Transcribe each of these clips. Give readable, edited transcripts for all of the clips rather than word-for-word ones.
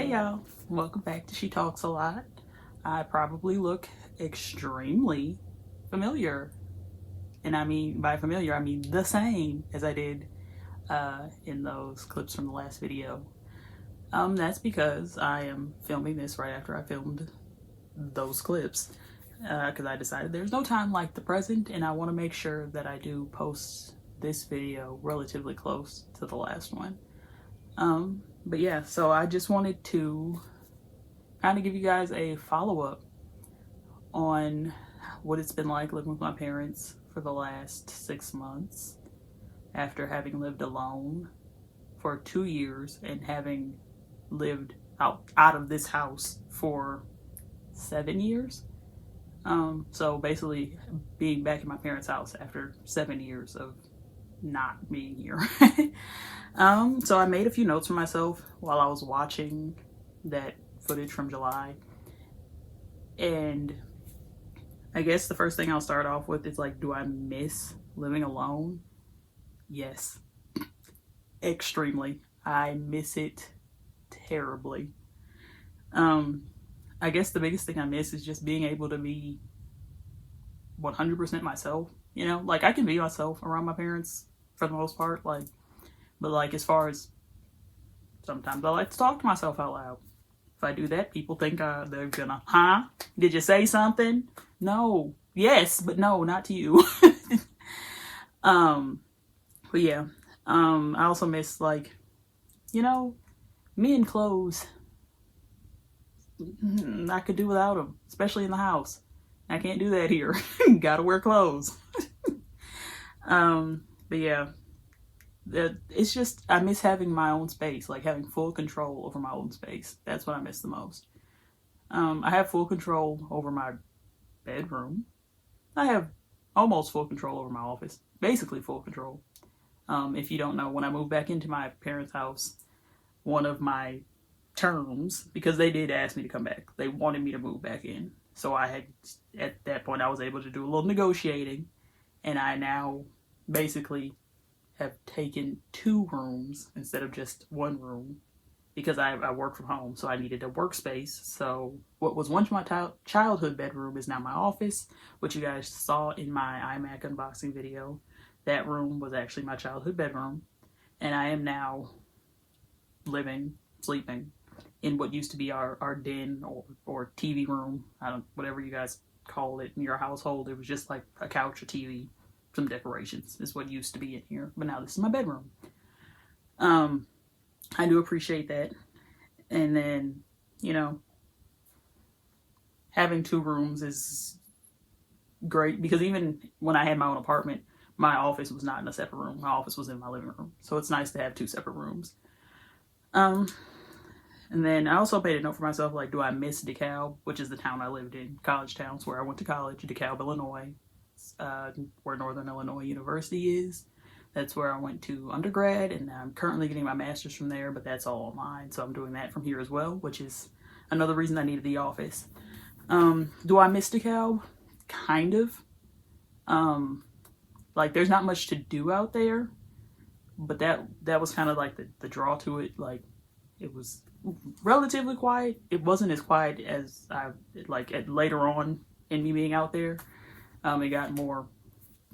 Hey y'all, welcome back to She Talks a Lot. I probably look extremely familiar. And I mean, by familiar, I mean the same as I did in those clips from the last video. That's because I am filming this right after I filmed those clips. Because I decided there's no time like the present, and I want to make sure that I do post this video relatively close to the last one. But yeah, so I just wanted to kind of give you guys a follow-up on what it's been like living with my parents for the last 6 months after having lived alone for 2 years and having lived out of this house for 7 years. So basically being back in my parents' house after 7 years of not being here. So I made a few notes for myself while I was watching that footage from July. And I guess the first thing I'll start off with is like, do I miss living alone? Yes. Extremely. I miss it terribly. I guess the biggest thing I miss is just being able to be 100% myself. You know, like I can be myself around my parents for the most part, like, but like as far as sometimes I like to talk to myself out loud. If I do that, people think they're gonna, huh? Did you say something? No. Yes, but no, not to you. But yeah. I also miss, like, you know, me and clothes. I could do without them, especially in the house. I can't do that here. Gotta wear clothes. But yeah. It's just, I miss having my own space, like having full control over my own space. That's what I miss the most. I have full control over my bedroom. I have almost full control over my office. Basically full control. If you don't know, when I moved back into my parents' house, one of my terms, because they did ask me to come back, they wanted me to move back in. So I had, at that point, I was able to do a little negotiating, and I now basically have taken 2 rooms instead of just 1 room because I work from home, so I needed a workspace. So what was once my childhood bedroom is now my office, which you guys saw in my iMac unboxing video. That room was actually my childhood bedroom, and I am now sleeping in what used to be our den or TV room. Whatever you guys call it in your household. It was just like a couch, a TV, some decorations is what used to be in here, but now this is my bedroom. I do appreciate that. And then, you know, having 2 rooms is great because even when I had my own apartment, my office was not in a separate room. My office was in my living room. So it's nice to have 2 separate rooms. And then I also made a note for myself, like, do I miss Dekalb, which is the town I lived in, college towns where I went to college, Dekalb, Illinois. Where Northern Illinois University is. That's where I went to undergrad, and I'm currently getting my master's from there, but that's all online, so I'm doing that from here as well, which is another reason I needed the office. Do I miss DeKalb? Kind of. Like, there's not much to do out there, but that was kind of like the draw to it. Like, it was relatively quiet. It wasn't as quiet as later on in me being out there. It got more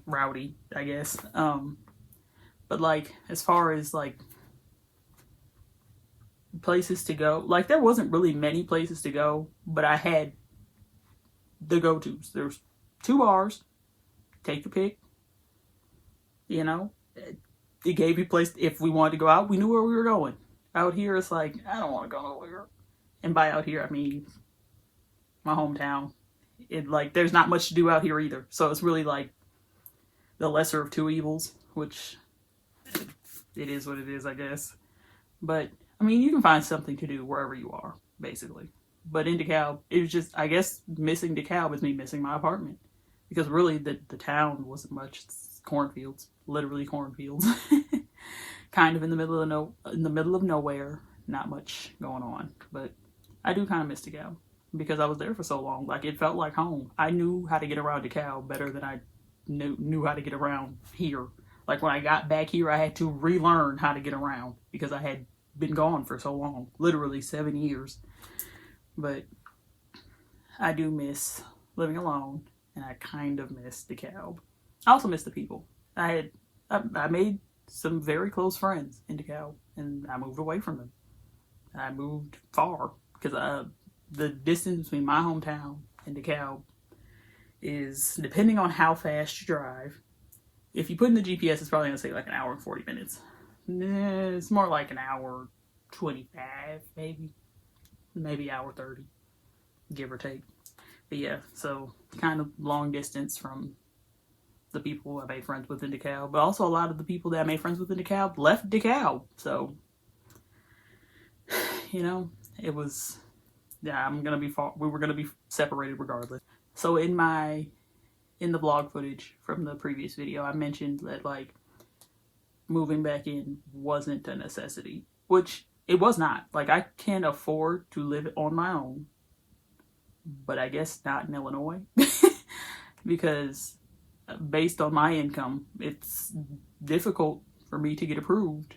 rowdy, I guess. But like, as far as like places to go, like there wasn't really many places to go, but I had the go-tos. There's 2 bars, take your pick. You know, it gave you place. If we wanted to go out, we knew where we were going. Out here, it's like, I don't want to go nowhere. And by out here, I mean my hometown. There's not much to do out here either. So it's really like the lesser of 2 evils, which it is what it is, I guess. But I mean, you can find something to do wherever you are, basically. But in DeKalb, it was just, I guess, missing DeKalb is me missing my apartment. Because really, the town wasn't much. It's cornfields, literally cornfields. Kind of in the middle of nowhere. Not much going on. But I do kind of miss DeKalb. Because I was there for so long. Like, it felt like home. I knew how to get around DeKalb better than I knew how to get around here. Like, when I got back here, I had to relearn how to get around because I had been gone for so long, literally 7 years. But I do miss living alone, and I kind of miss DeKalb. I also miss the people. I made some very close friends in DeKalb, and I moved away from them. I moved far because the distance between my hometown and DeKalb is, depending on how fast you drive, if you put in the GPS, it's probably going to take like an hour and 40 minutes. It's more like an hour 25, maybe hour 30, give or take. But yeah, so kind of long distance from the people I made friends with in DeKalb, but also a lot of the people that I made friends with in DeKalb left DeKalb. So, you know, it was, yeah, we were gonna be separated regardless. So in the vlog footage from the previous video, I mentioned that like moving back in wasn't a necessity, which it was not. Like, I can afford to live on my own, but I guess not in Illinois because based on my income, it's difficult for me to get approved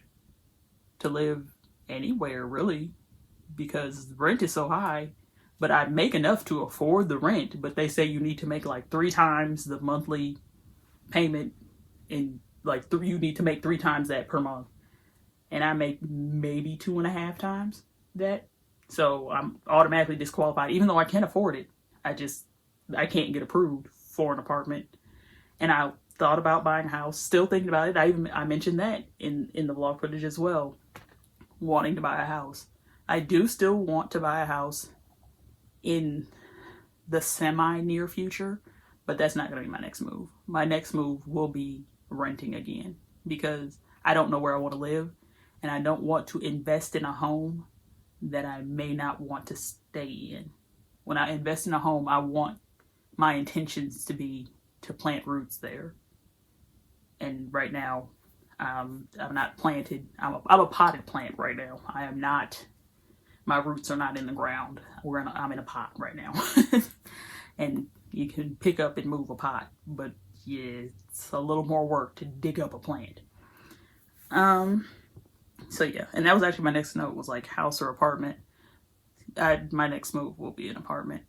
to live anywhere really because rent is so high. But I make enough to afford the rent, but they say you need to make like 3 times the monthly payment, and like you need to make 3 times that per month, and I make maybe 2.5 times that, so I'm automatically disqualified even though I can afford it. I can't get approved for an apartment. And I thought about buying a house, still thinking about it. I mentioned that in the vlog footage as well, wanting to buy a house. I do still want to buy a house in the semi near future, but that's not going to be my next move. My next move will be renting again because I don't know where I want to live, and I don't want to invest in a home that I may not want to stay in. When I invest in a home, I want my intentions to be to plant roots there. And right now, I'm not planted. I'm a potted plant right now. I am not. My roots are not in the ground. I'm in a pot right now. And you can pick up and move a pot, but yeah, it's a little more work to dig up a plant. So yeah, and that was actually my next note, was like house or apartment. My next move will be an apartment,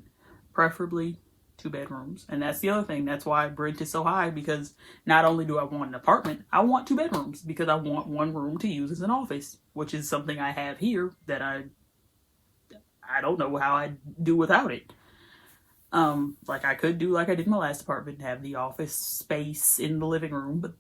preferably 2 bedrooms. And that's the other thing. That's why rent is so high, because not only do I want an apartment, I want 2 bedrooms because I want one room to use as an office, which is something I have here that I don't know how I'd do without it. Like I could do like I did in my last apartment, have the office space in the living room, but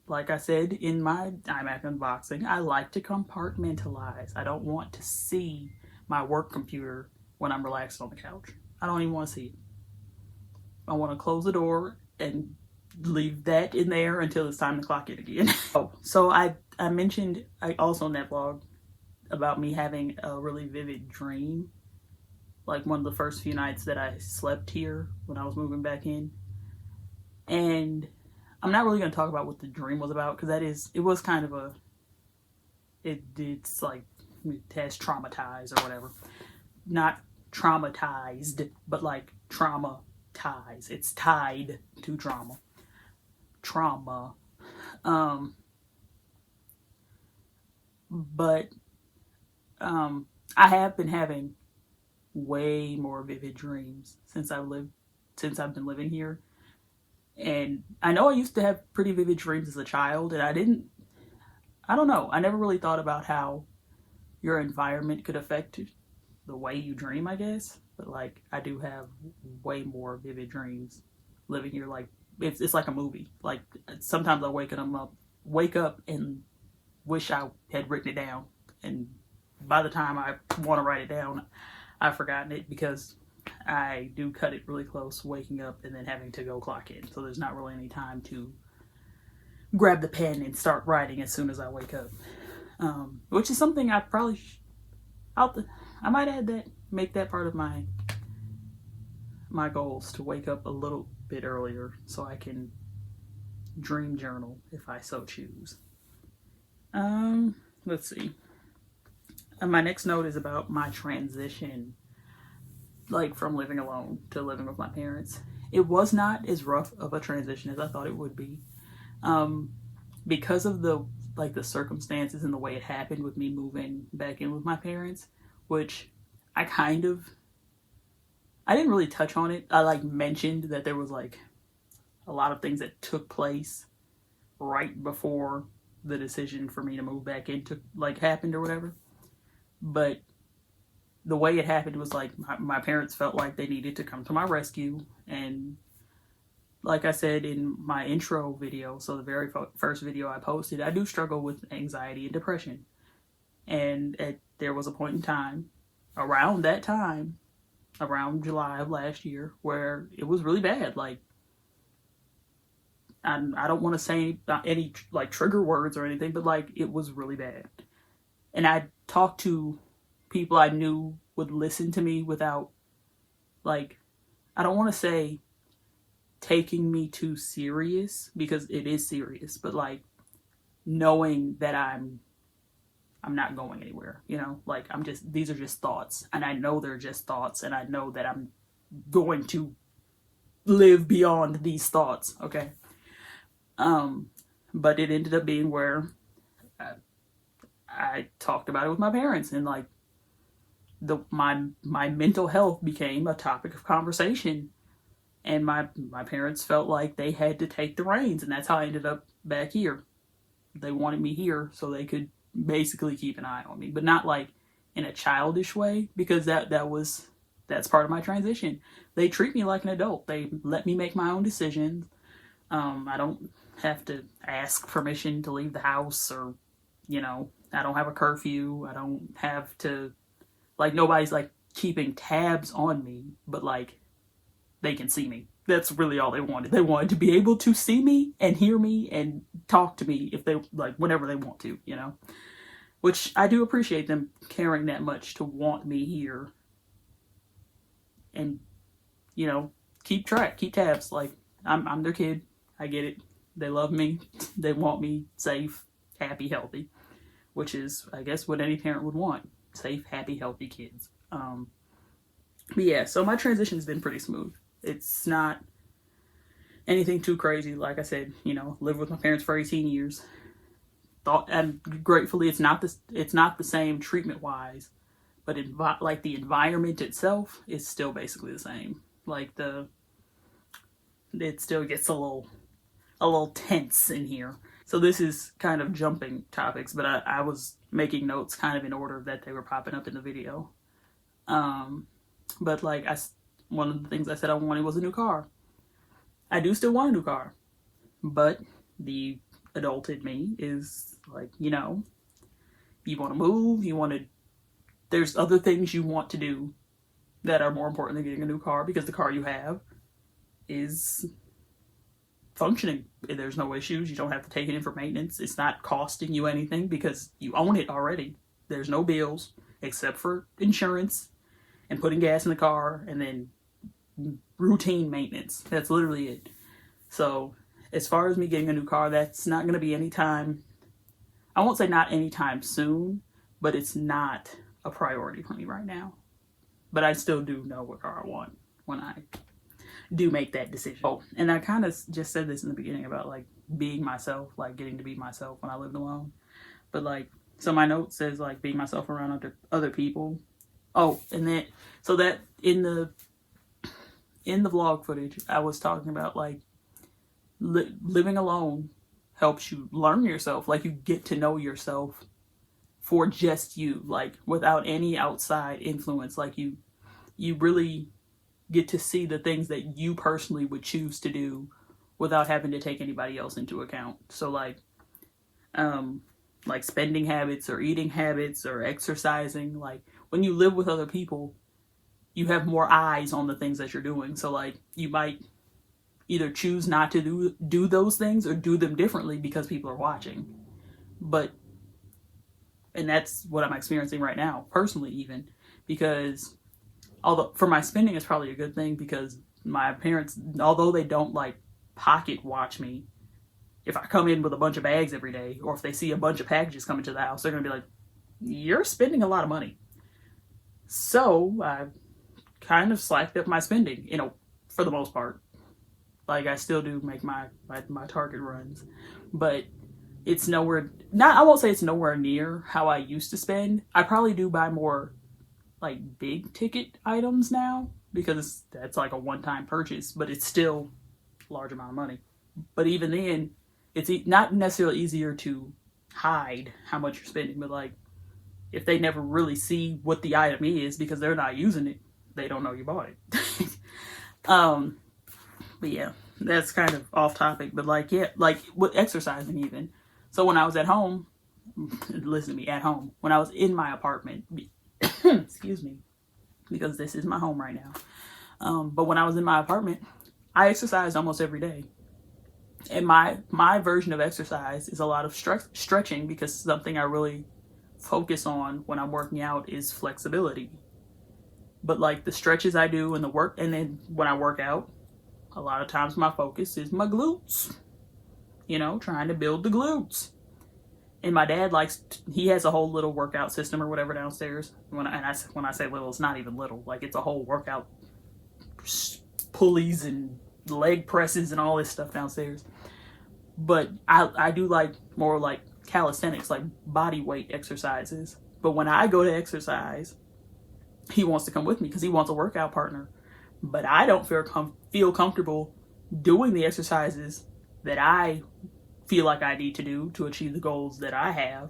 like I said in my iMac unboxing, I like to compartmentalize. I don't want to see my work computer when I'm relaxed on the couch. I don't even want to see it. I want to close the door and leave that in there until it's time to clock in again. So I mentioned also in that vlog about me having a really vivid dream, like one of the first few nights that I slept here when I was moving back in. And I'm not really going to talk about what the dream was about, because it was kind of it's like, it has traumatized or whatever. Not traumatized, but like trauma ties. It's tied to trauma. But I have been having way more vivid dreams since I've been living here. And I know I used to have pretty vivid dreams as a child, and I don't know, I never really thought about how your environment could affect the way you dream, I guess. But like, I do have way more vivid dreams living here. Like, it's like a movie. Like, sometimes I wake up and wish I had written it down, and by the time I want to write it down, I've forgotten it, because I do cut it really close, waking up and then having to go clock in. So there's not really any time to grab the pen and start writing as soon as I wake up. Which is something I probably, I might add that, make that part of my goals, to wake up a little bit earlier so I can dream journal if I so choose. Let's see. My next note is about my transition, like from living alone to living with my parents. It was not as rough of a transition as I thought it would be. Because of the like the circumstances and the way it happened with me moving back in with my parents, which I didn't really touch on it. I like mentioned that there was like a lot of things that took place right before the decision for me to move back into like happened or whatever. But the way it happened was like my parents felt like they needed to come to my rescue. And like I said in my intro video, so the very first video I posted, I do struggle with anxiety and depression. And there was a point in time, around that time, around July of last year, where it was really bad. Like, I don't want to say any like trigger words or anything, but like it was really bad. And I talked to people I knew would listen to me without, like, I don't want to say taking me too serious, because it is serious, but like knowing that I'm not going anywhere, you know, like these are just thoughts, and I know they're just thoughts, and I know that I'm going to live beyond these thoughts, okay? But it ended up being where I talked about it with my parents, and like my mental health became a topic of conversation, and my parents felt like they had to take the reins, and that's how I ended up back here. They wanted me here so they could basically keep an eye on me, but not like in a childish way, because that's part of my transition. They treat me like an adult. They let me make my own decisions. I don't have to ask permission to leave the house, or, you know, I don't have a curfew. I don't have to, like, nobody's like keeping tabs on me, but like they can see me. That's really all they wanted. They wanted to be able to see me and hear me and talk to me if they like, whenever they want to, you know, which I do appreciate them caring that much to want me here and, you know, keep tabs. Like, I'm their kid. I get it. They love me. They want me safe, happy, healthy, which is, I guess, what any parent would want. Safe, happy, healthy kids. But yeah, so my transition's been pretty smooth. It's not anything too crazy. Like I said, you know, lived with my parents for 18 years. And gratefully, it's not the same treatment wise, but like the environment itself is still basically the same. Like it still gets a little tense in here. So this is kind of jumping topics, but I was making notes kind of in order that they were popping up in the video. But like one of the things I said I wanted was a new car. I do still want a new car, but the adult in me is like, you know, you want to move, there's other things you want to do that are more important than getting a new car, because the car you have is functioning. There's no issues. You don't have to take it in for maintenance. It's not costing you anything because you own it already. There's no bills except for insurance and putting gas in the car, and then routine maintenance. That's literally it. So as far as me getting a new car, that's not going to be anytime. I won't say not anytime soon, but it's not a priority for me right now. But I still do know what car I want when I do make that decision. Oh, and I kind of just said this in the beginning about like being myself, like getting to be myself when I lived alone. But like, so my note says like being myself around other people. Oh, and then so that in the vlog footage, I was talking about like living alone helps you learn yourself. Like, you get to know yourself for just you, like without any outside influence. Like you really get to see the things that you personally would choose to do without having to take anybody else into account. So like spending habits or eating habits or exercising, like when you live with other people, you have more eyes on the things that you're doing. So like you might either choose not to do those things or do them differently because people are watching. And that's what I'm experiencing right now, personally, even, because although for my spending, it's probably a good thing, because my parents, although they don't like pocket watch me, if I come in with a bunch of bags every day, or if they see a bunch of packages coming to the house, they're going to be like, you're spending a lot of money. So I kind of slacked up my spending, you know, for the most part. Like, I still do make my Target runs, but it's nowhere, not, I won't say it's nowhere near how I used to spend. I probably do buy more like big ticket items now because that's like a one-time purchase, but it's still a large amount of money. But even then, it's not necessarily easier to hide how much you're spending, but like if they never really see what the item is because they're not using it, they don't know you bought it. um, but yeah, that's kind of off topic. But like, yeah, like with exercising even. So when I was at home, listen to me, at home, when I was in my apartment, excuse me, because this is my home right now. But when I was in my apartment, I exercised almost every day. And my version of exercise is a lot of stretching because something I really focus on when I'm working out is flexibility. But like the stretches I do and the work, and then when I work out, a lot of times my focus is my glutes. You know, trying to build the glutes. And my dad he has a whole little workout system or whatever downstairs. When I say little, it's not even little. Like it's a whole workout pulleys and leg presses and all this stuff downstairs. But I do like more like calisthenics, like body weight exercises. But when I go to exercise, he wants to come with me because he wants a workout partner. But I don't feel comfortable doing the exercises that I feel like I need to do to achieve the goals that I have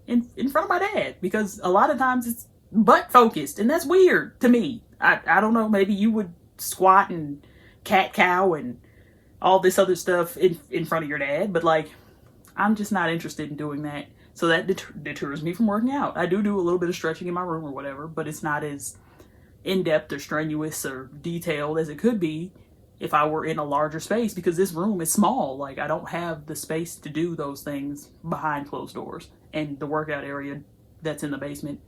in front of my dad, because a lot of times it's butt focused and that's weird to me. I don't know, maybe you would squat and cat cow and all this other stuff in front of your dad, but like I'm just not interested in doing that. So that deters me from working out. I do a little bit of stretching in my room or whatever, but it's not as in-depth or strenuous or detailed as it could be if I were in a larger space, because this room is small. Like I don't have the space to do those things behind closed doors. And the workout area that's in the basement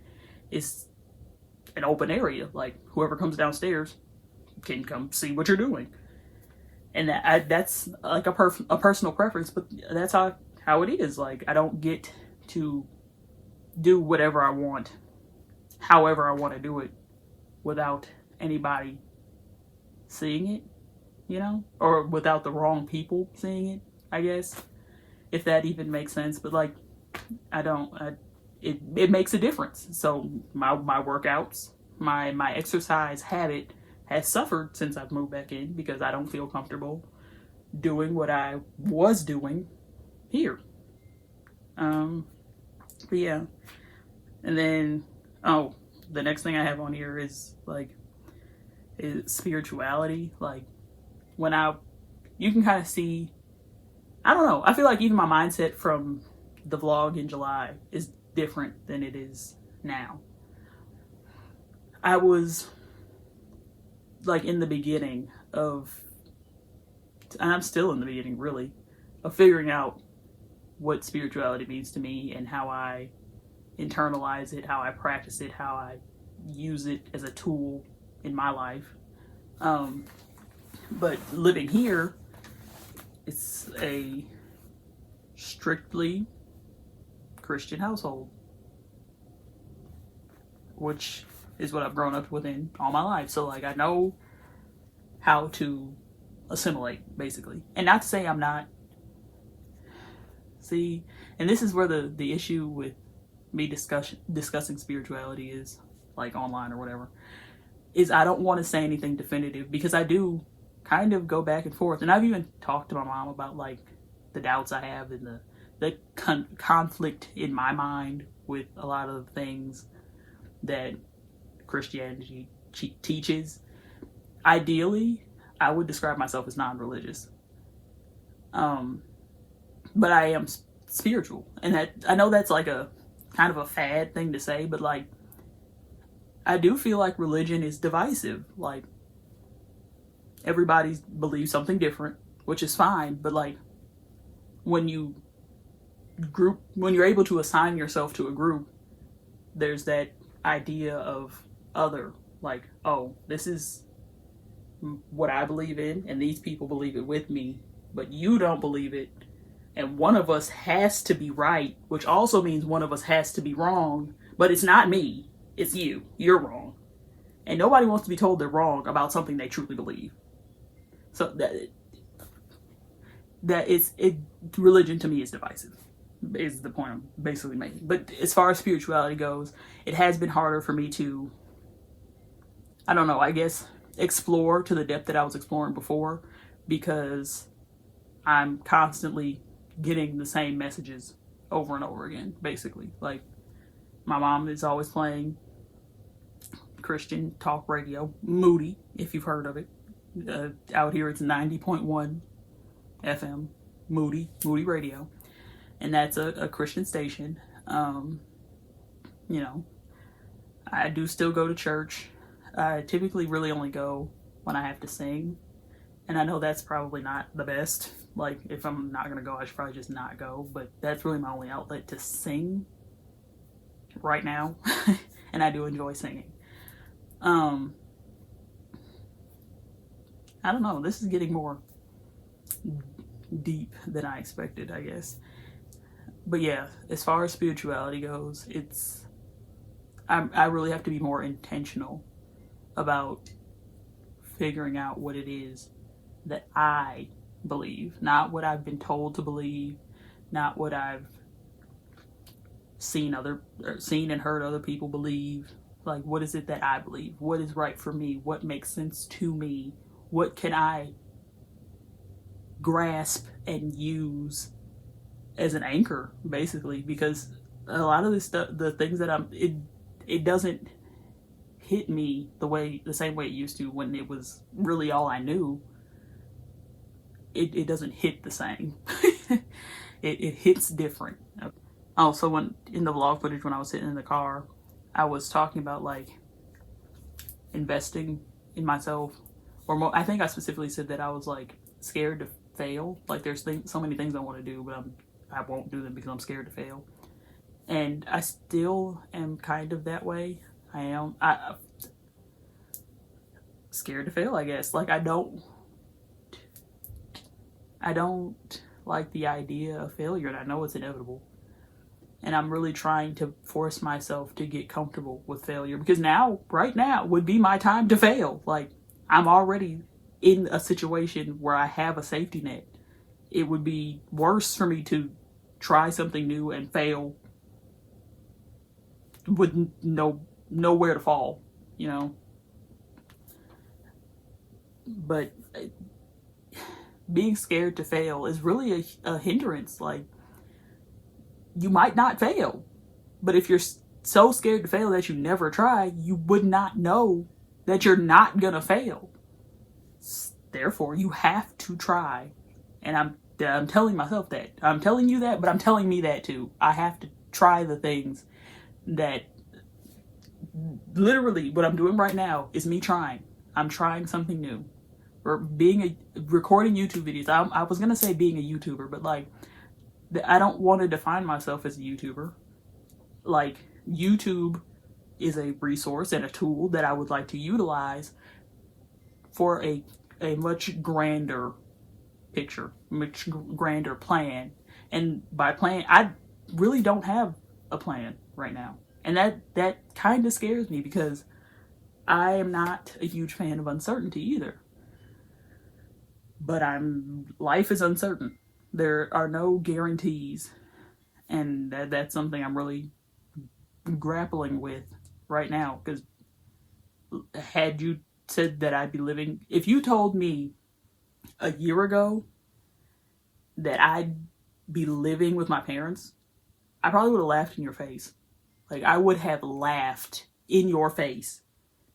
is an open area. Like whoever comes downstairs can come see what you're doing. And that's like a personal preference, but that's how it is. Like I don't get to do whatever I want, however I want to do it, without anybody seeing it, you know, or without the wrong people seeing it, I guess, if that even makes sense. But like, it makes a difference. So my workouts, my exercise habit has suffered since I've moved back in because I don't feel comfortable doing what I was doing here. But yeah. And then, the next thing I have on here is spirituality. Like you can kind of see, I don't know, I feel like even my mindset from the vlog in July is different than it is now. I was like in the beginning of, and I'm still in the beginning really, of figuring out what spirituality means to me and how I internalize it, how I practice it, how I use it as a tool in my life. But living here, it's a strictly Christian household, which is what I've grown up within all my life. So like I know how to assimilate, basically. And not to say I'm not. See, and this is where the issue with me discussing spirituality is, like online or whatever, is I don't want to say anything definitive because I do kind of go back and forth. And I've even talked to my mom about like the doubts I have and the conflict in my mind with a lot of the things that Christianity teaches. Ideally, I would describe myself as non-religious. But I am spiritual. And that, I know that's like a kind of a fad thing to say, but like I do feel like religion is divisive. Like everybody believes something different, which is fine, but like when you're able to assign yourself to a group, there's that idea of other, like, oh, this is what I believe in and these people believe it with me, but you don't believe it, and one of us has to be right, which also means one of us has to be wrong, but it's not me, it's you, you're wrong. And nobody wants to be told they're wrong about something they truly believe. So religion to me is divisive. is the point I'm basically making. But as far as spirituality goes, it has been harder for me to, I don't know, I guess, explore to the depth that I was exploring before, because I'm constantly getting the same messages over and over again, basically. Like, my mom is always playing Christian talk radio, Moody, if you've heard of it. Out here, it's 90.1 FM, Moody Radio. And that's a Christian station. You know, I do still go to church. I typically really only go when I have to sing. And I know that's probably not the best. Like, if I'm not going to go, I should probably just not go. But that's really my only outlet to sing right now. And I do enjoy singing. I don't know. This is getting more deep than I expected, I guess. But yeah, as far as spirituality goes, I really have to be more intentional about figuring out what it is that I believe, not what I've been told to believe, not what I've seen and heard other people believe. Like, what is it that I believe? What is right for me? What makes sense to me? What can I grasp and use as an anchor, basically? Because a lot of this stuff, the things that it doesn't hit me the same way it used to when it was really all I knew. It doesn't hit the same. It hits different. Also, when in the vlog footage when I was sitting in the car, I was talking about like investing in myself, or more, I think I specifically said that I was like scared to fail. Like, there's so many things I want to do, but I won't do them because I'm scared to fail. And I still am kind of that way. I'm scared to fail, I guess. Like, I don't like the idea of failure, and I know it's inevitable. And I'm really trying to force myself to get comfortable with failure, because right now would be my time to fail. Like, I'm already in a situation where I have a safety net. It would be worse for me to try something new and fail with nowhere to fall, you know? But being scared to fail is really a hindrance. Like, you might not fail, but if you're so scared to fail that you never try, you would not know that you're not gonna fail. Therefore, you have to try. And I'm telling myself that. I'm telling you that, but I'm telling me that too. I have to try the things that, literally what I'm doing right now is me trying. I'm trying something new. Or recording YouTube videos. I was gonna say being a YouTuber, but like, I don't want to define myself as a YouTuber. Like, YouTube is a resource and a tool that I would like to utilize for a much grander picture, much grander plan. And by plan, I really don't have a plan right now. And that kind of scares me, because I am not a huge fan of uncertainty either. But life is uncertain. There are no guarantees. And that's something I'm really grappling with right now. Because had you said that I'd be living, if you told me a year ago that I'd be living with my parents, I probably would have laughed in your face. Like, I would have laughed in your face,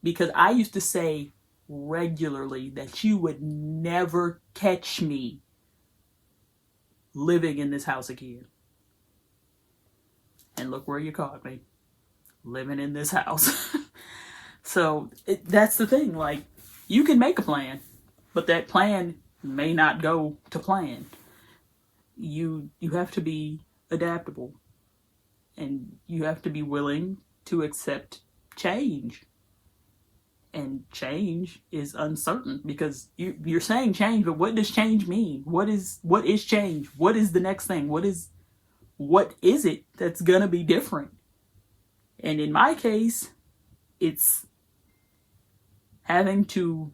because I used to say regularly that you would never catch me living in this house again. And look where you caught me, living in this house. So that's the thing. Like, you can make a plan, but that plan may not go to plan. You have to be adaptable, and you have to be willing to accept change. And change is uncertain, because you're saying change, but what does change mean? What is change? What is the next thing? What is it that's gonna be different? And in my case, it's having to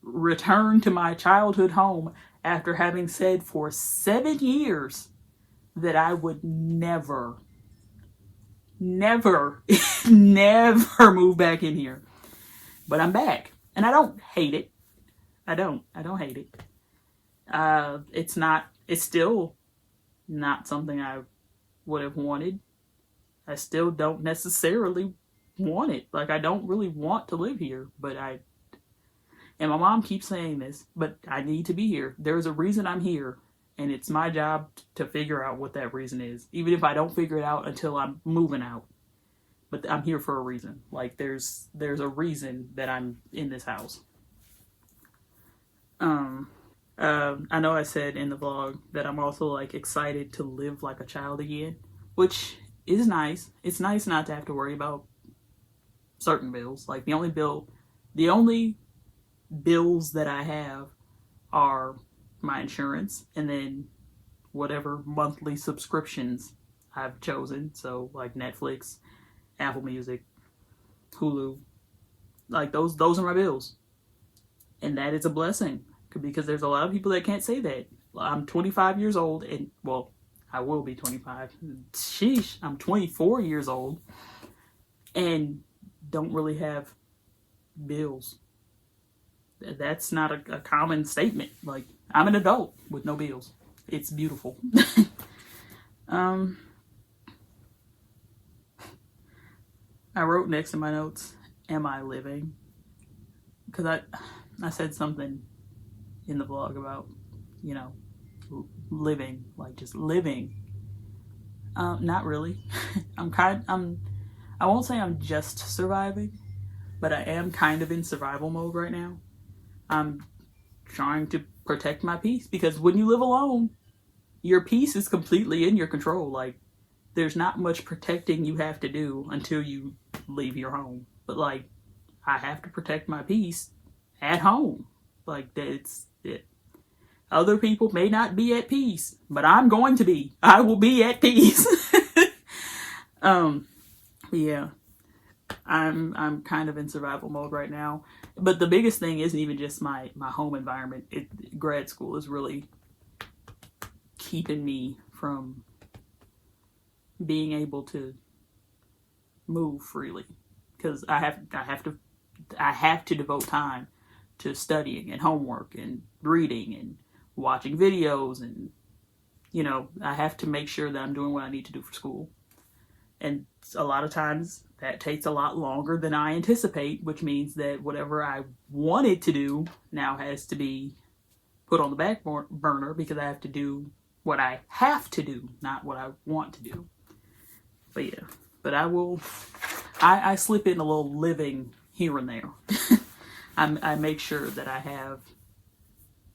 return to my childhood home after having said for 7 years that I would never, never, never move back in here. But I'm back. And I don't hate it. I don't hate it. It's still not something I would have wanted. I still don't necessarily want it. Like, I don't really want to live here, and my mom keeps saying this, but I need to be here. There's a reason I'm here, and it's my job to figure out what that reason is, even if I don't figure it out until I'm moving out. But I'm here for a reason. Like, there's a reason that I'm in this house. I know I said in the vlog that I'm also like excited to live like a child again, which is nice. It's nice not to have to worry about certain bills. Like, the only bills that I have are my insurance and then whatever monthly subscriptions I've chosen. So like Netflix, Apple Music, Hulu, like those are my bills. And that is a blessing, because there's a lot of people that can't say that. I'm 25 years old, and well, I will be 25. Sheesh, I'm 24 years old and don't really have bills. That's not a common statement. Like, I'm an adult with no bills. It's beautiful. I wrote next in my notes, am I living? Because I said something in the vlog about, living, like just living. Not really. I won't say I'm just surviving, but I am kind of in survival mode right now. I'm trying to protect my peace, because when you live alone, your peace is completely in your control. Like, there's not much protecting you have to do until you leave your home. But like, I have to protect my peace at home. Like, that's it. Other people may not be at peace, but I'm going to be. I will be at peace. Yeah. I'm kind of in survival mode right now. But the biggest thing isn't even just my home environment. Grad school is really keeping me from being able to move freely, because I have to devote time to studying and homework and reading and watching videos, and I have to make sure that I'm doing what I need to do for school. And a lot of times that takes a lot longer than I anticipate, which means that whatever I wanted to do now has to be put on the back burner, because I have to do what I have to do, not what I want to do. But yeah, but I slip in a little living here and there. I make sure that I have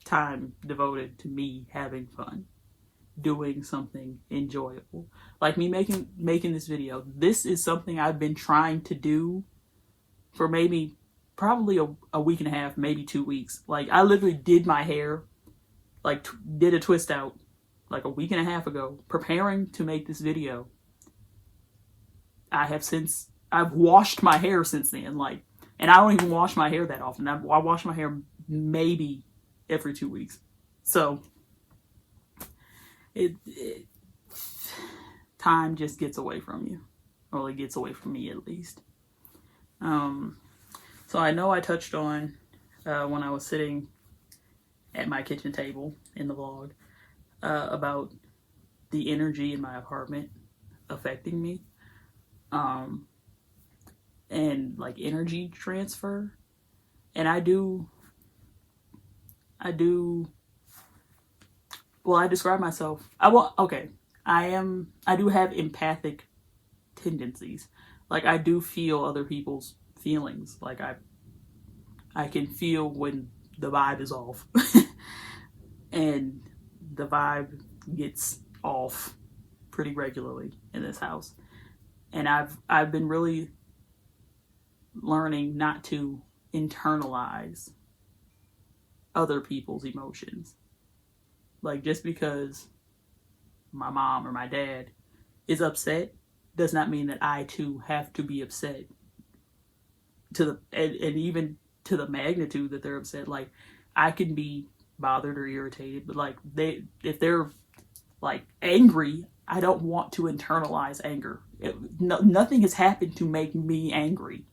time devoted to me having fun, doing something enjoyable. Like me making this video. This is something I've been trying to do for probably a week and a half, maybe 2 weeks. Like, I literally did my hair, like did a twist out like a week and a half ago, preparing to make this video. I've washed my hair since then, like, and I don't even wash my hair that often. I wash my hair maybe every 2 weeks. So time just gets away from you, or it gets away from me at least. So I know I touched on when I was sitting at my kitchen table in the vlog about the energy in my apartment affecting me, and like energy transfer. And I describe myself, I do have empathic tendencies. Like, I do feel other people's feelings. Like, I can feel when the vibe is off. And the vibe gets off pretty regularly in this house. And I've been really learning not to internalize other people's emotions. Like, just because my mom or my dad is upset does not mean that I too have to be upset and even to the magnitude that they're upset. Like, I can be bothered or irritated, but like, if they're Like angry, I don't want to internalize anger. Nothing has happened to make me angry.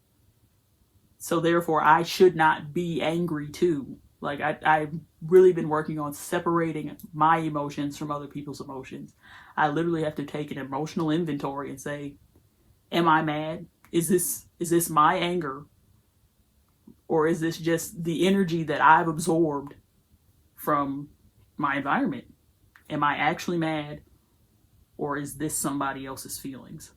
So therefore, I should not be angry too. Like I've really been working on separating my emotions from other people's emotions. I literally have to take an emotional inventory and say, am I mad? Is this my anger? Or is this just the energy that I've absorbed from my environment? Am I actually mad? Or is this somebody else's feelings?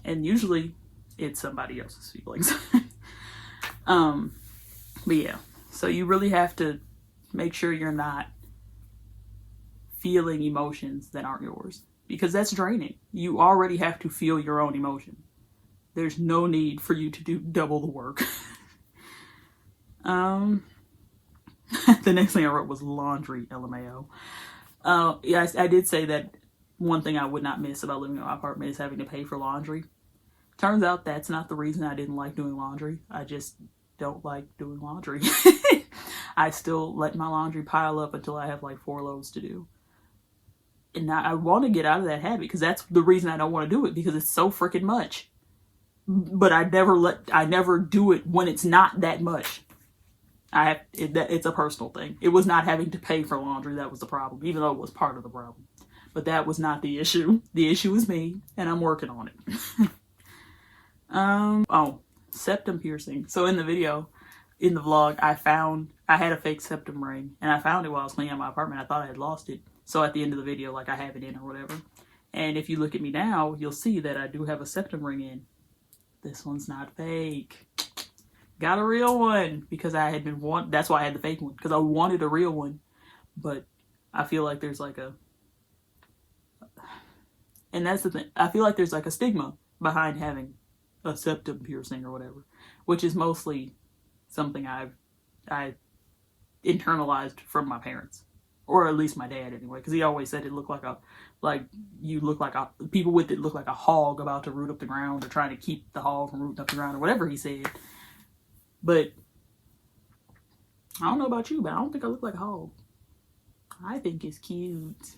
And usually it's somebody else's feelings. But yeah, so you really have to make sure you're not feeling emotions that aren't yours, because that's draining. You already have to feel your own emotion. There's no need for you to do double the work. The next thing I wrote was laundry, LMAO. Yeah, I did say that one thing I would not miss about living in my apartment is having to pay for laundry. Turns out that's not the reason I didn't like doing laundry. I just don't like doing laundry. I still let my laundry pile up until I have like 4 loads to do. And I want to get out of that habit, because that's the reason I don't want to do it, because it's so freaking much. But I never do it when it's not that much. It's a personal thing. It was not having to pay for laundry that was the problem, even though it was part of the problem. But that was not the issue. The issue is me, and I'm working on it. Oh, septum piercing. So in the video, in the vlog, I had a fake septum ring, and I found it while I was cleaning out my apartment. I thought I had lost it. So at the end of the video, like, I have it in or whatever. And if you look at me now, you'll see that I do have a septum ring in. This one's not fake. Got a real one, because I had been that's why I had the fake one, because I wanted a real one. But I feel like there's like and that's the thing, I feel like there's like a stigma behind having a septum piercing or whatever, which is mostly something I internalized from my parents, or at least my dad anyway, because he always said it looked like people with it look like a hog about to root up the ground, or trying to keep the hog from rooting up the ground, or whatever he said. But I don't know about you, but I don't think I look like a hog. I think it's cute.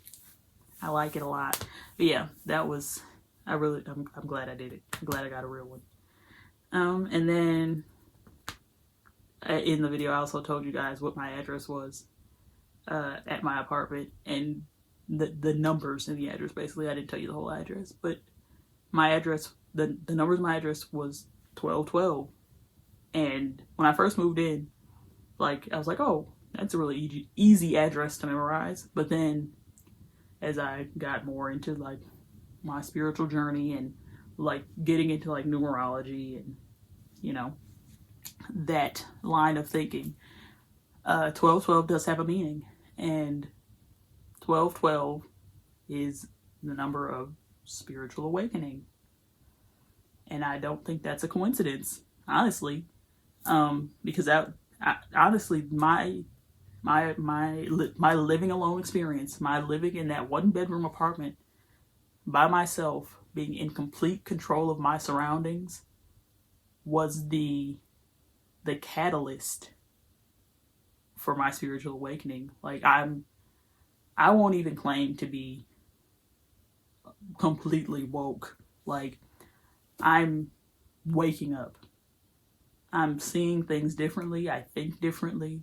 I like it a lot. But yeah, I'm glad I did it. I'm glad I got a real one. And then in the video, I also told you guys what my address was at my apartment, and the numbers in the address. Basically, I didn't tell you the whole address, but my address, the numbers of my address was 1212. And when I first moved in, like, I was like, oh, that's a really easy address to memorize. But then as I got more into like my spiritual journey and like getting into like numerology and, you know, that line of thinking, 1212 does have a meaning. And 1212 is the number of spiritual awakening. And I don't think that's a coincidence, honestly. Because honestly, my living alone experience, my living in that 1-bedroom apartment by myself, being in complete control of my surroundings, was the catalyst for my spiritual awakening. Like, I won't even claim to be completely woke. Like, I'm waking up. I'm seeing things differently. I think differently.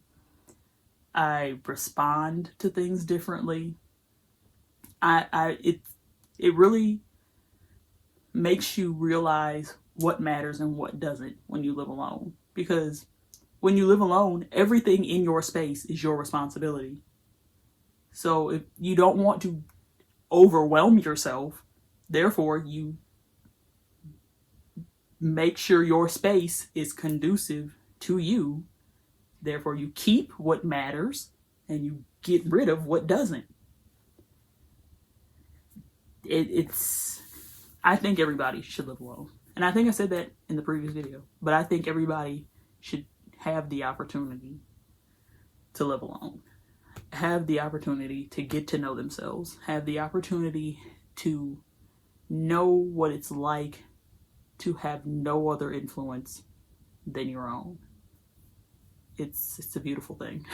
I respond to things differently. It really makes you realize what matters and what doesn't when you live alone. Because when you live alone, everything in your space is your responsibility. So if you don't want to overwhelm yourself, therefore you make sure your space is conducive to you. Therefore, you keep what matters and you get rid of what doesn't. I think everybody should live alone. And I think I said that in the previous video, but I think everybody should have the opportunity to live alone. Have the opportunity to get to know themselves. Have the opportunity to know what it's like to have no other influence than your own. It's a beautiful thing.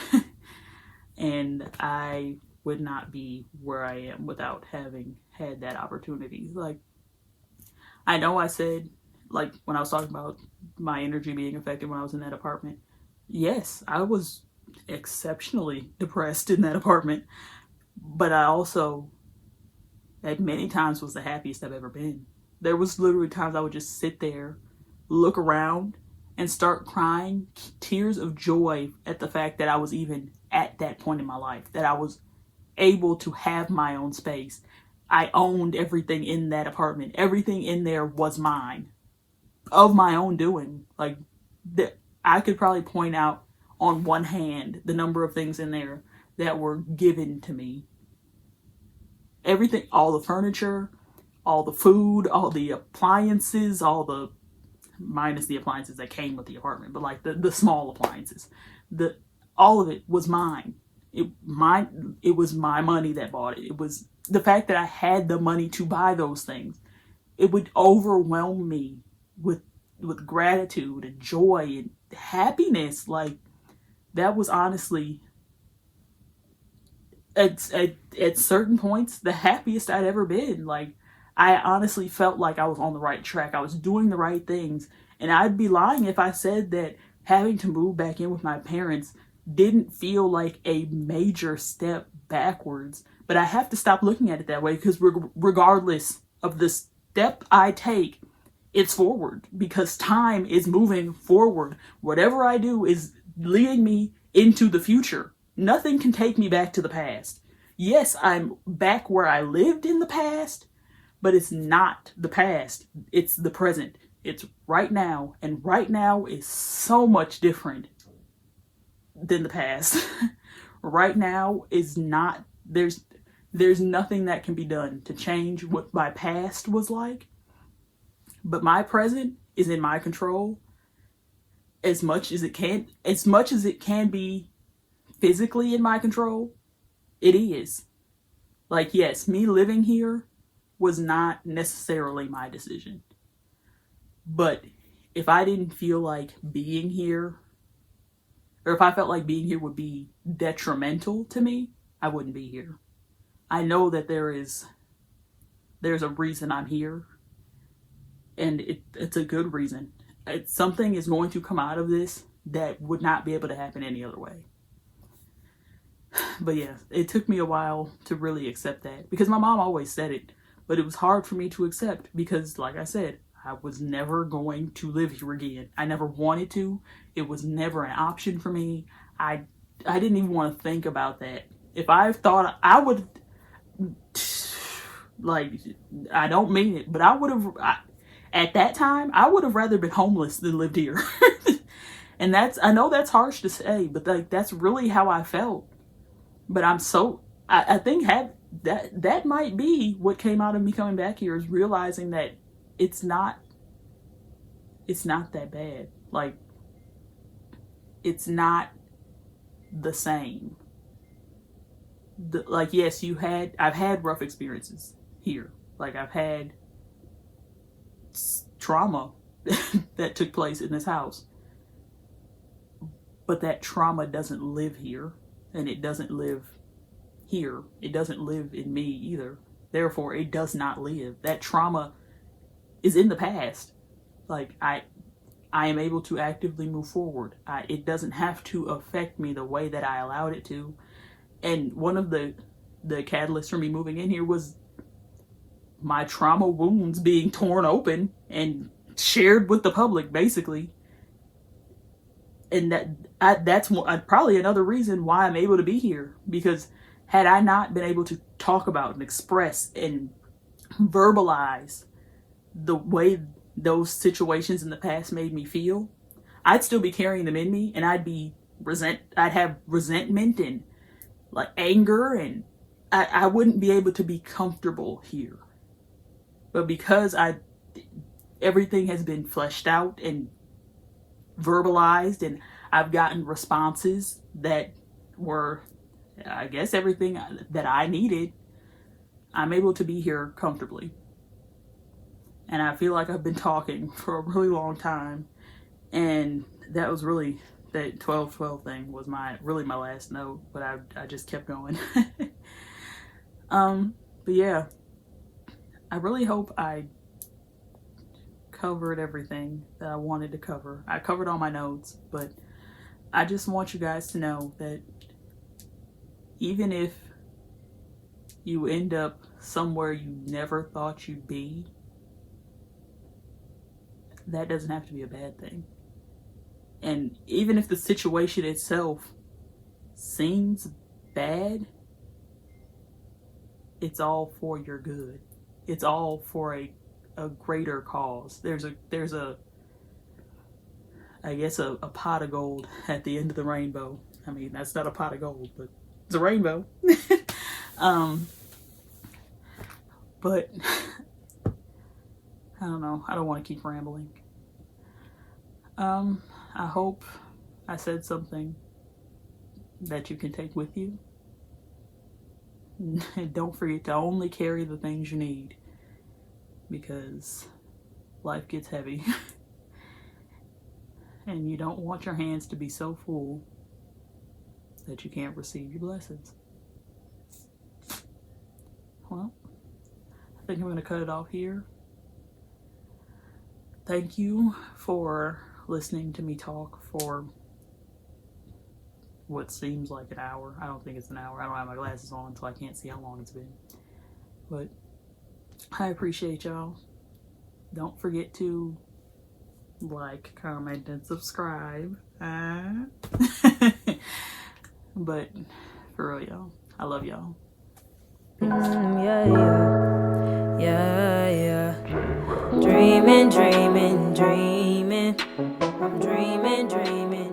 And I would not be where I am without having had that opportunity. Like, I know I said, like, when I was talking about my energy being affected when I was in that apartment, yes, I was exceptionally depressed in that apartment, but I also, at many times, was the happiest I've ever been. There was literally times I would just sit there, look around, and start crying tears of joy at the fact that I was even at that point in my life, that I was able to have my own space. I owned everything in that apartment. Everything in there was mine, of my own doing. Like, I could probably point out on one hand the number of things in there that were given to me. Everything, all the furniture, all the food, all the appliances, all the, minus the appliances that came with the apartment, but like the small appliances, the all of it was mine. It was my money that bought it. It was the fact that I had the money to buy those things. It would overwhelm me with gratitude and joy and happiness. Like, that was honestly, at certain points, the happiest I'd ever been. Like, I honestly felt like I was on the right track. I was doing the right things. And I'd be lying if I said that having to move back in with my parents didn't feel like a major step backwards. But I have to stop looking at it that way, because regardless of the step I take, it's forward, because time is moving forward. Whatever I do is leading me into the future. Nothing can take me back to the past. Yes, I'm back where I lived in the past, but it's not the past. It's the present. It's right now. And right now is so much different than the past. Right now is not, there's nothing that can be done to change what my past was like. But my present is in my control as much as it can be physically in my control. It is. Like, yes, me living here was not necessarily my decision. But if I didn't feel like being here, or if I felt like being here would be detrimental to me, I wouldn't be here. I know that there's a reason I'm here, and it's a good reason. Something is going to come out of this that would not be able to happen any other way. But yeah, it took me a while to really accept that, because my mom always said it, but it was hard for me to accept because, like I said, I was never going to live here again. I never wanted to. It was never an option for me. I didn't even want to think about that. If I thought I would, like, I don't mean it, but at that time, I would have rather been homeless than lived here. And I know that's harsh to say, but like, that's really how I felt. But I think that might be what came out of me coming back here, is realizing that it's not that bad. Like, it's not the same. Like, yes, I've had rough experiences here. Like, I've had trauma that took place in this house. But that trauma doesn't live here, and it doesn't live here. It doesn't live in me either. Therefore, it does not live. That trauma is in the past. Like, I am able to actively move forward. It doesn't have to affect me the way that I allowed it to. And one of the catalysts for me moving in here was my trauma wounds being torn open and shared with the public, basically. And that's probably another reason why I'm able to be here, because had I not been able to talk about and express and verbalize the way those situations in the past made me feel, I'd still be carrying them in me, and I'd have resentment and like anger, and I wouldn't be able to be comfortable here. But because everything has been fleshed out and verbalized, and I've gotten responses that were, I guess, everything that I needed, I'm able to be here comfortably. And I feel like I've been talking for a really long time, and that was really, that 12-12 thing was my last note, but I just kept going. But yeah, I really hope I covered everything that I wanted to cover. I covered all my notes, but I just want you guys to know that even if you end up somewhere you never thought you'd be, that doesn't have to be a bad thing. And even if the situation itself seems bad, it's all for your good. It's all for a greater cause. There's a I guess a pot of gold at the end of the rainbow. I mean, that's not a pot of gold, but it's a rainbow. But I don't know. I don't want to keep rambling. I hope I said something that you can take with you. Don't forget to only carry the things you need, because life gets heavy. And you don't want your hands to be so full that you can't receive your blessings. Well, I think I'm going to cut it off here. Thank you for listening to me talk for what seems like an hour. I don't think it's an hour. I don't have my glasses on, so I can't see how long it's been. But I appreciate y'all. Don't forget to like, comment, and subscribe. But for real, y'all, I love y'all. Peace. Yeah. Dreaming. I'm dreaming.